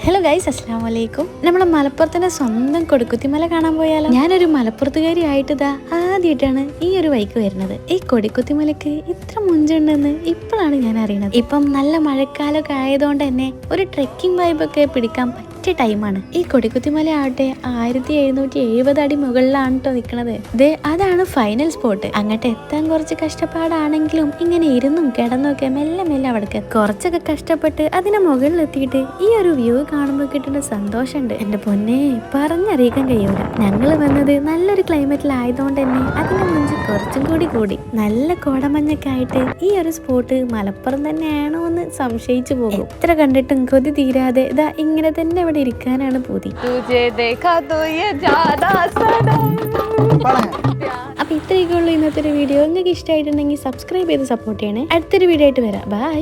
Hello guys, അസ്സലാമു അലൈക്കും. നമ്മളെ മലപ്പുറത്തിന്റെ സ്വന്തം കൊടിക്കുത്തിമല കാണാൻ പോയാലോ? ഞാനൊരു മലപ്പുറത്തുകാരി ആയിട്ട് ആദ്യമായിട്ടാണ് ഈ ഒരു വൈക്ക് വരുന്നത്. ഈ കൊടിക്കുത്തിമലക്ക് ഇത്ര മുഞ്ചുണ്ടെന്ന് ഇപ്പോഴാണ് ഞാൻ അറിയുന്നത്. ഇപ്പം നല്ല മഴക്കാലമൊക്കെ ആയതുകൊണ്ട് തന്നെ ഒരു ട്രെക്കിംഗ് വൈബൊക്കെ പിടിക്കാൻ പറ്റിയ ടൈമാണ്. ഈ കൊടിക്കുത്തിമല ആവട്ടെ 1770 അടി മുകളിലാണ് കേട്ടോ നിൽക്കുന്നത്. അതാണ് ഫൈനൽ സ്പോട്ട്. അങ്ങോട്ട് എത്താൻ കുറച്ച് കഷ്ടപ്പാടാണെങ്കിലും ഇങ്ങനെ ഇരുന്നും കിടന്നൊക്കെ മെല്ലെ മെല്ലെ അവിടേക്ക് കുറച്ചൊക്കെ കഷ്ടപ്പെട്ട് അതിന് മുകളിലെത്തിയിട്ട് ഈ ഒരു വ്യൂ കാണുമ്പോൾ കിട്ടുന്ന സന്തോഷമുണ്ട് എന്റെ പൊന്നെ പറഞ്ഞറിയിക്കാൻ കഴിയൂല. ഞങ്ങൾ വന്നത് നല്ലൊരു ക്ലൈമറ്റിലായതുകൊണ്ട് തന്നെ അതിന്റെ മുഞ്ച് കുറച്ചും കൂടി നല്ല കോടമഞ്ഞൊക്കെ ആയിട്ട് ഈ ഒരു സ്പോട്ട് മലപ്പുറം തന്നെയാണോ എന്ന് സംശയിച്ചു പോകും. എത്ര കണ്ടിട്ടും കൊതി തീരാതെ ഇങ്ങനെ തന്നെ ഇവിടെ ഇരിക്കാനാണ് പൂതി. അപ്പൊ ഇത്രയൊക്കെ ഉള്ളൂ ഇന്നത്തെ ഒരു വീഡിയോ. നിങ്ങൾക്ക് ഇഷ്ടമായിട്ടുണ്ടെങ്കിൽ സബ്സ്ക്രൈബ് ചെയ്ത് സപ്പോർട്ട് ചെയ്യണേ. അടുത്തൊരു വീഡിയോ ആയിട്ട് വരാം. ബൈ.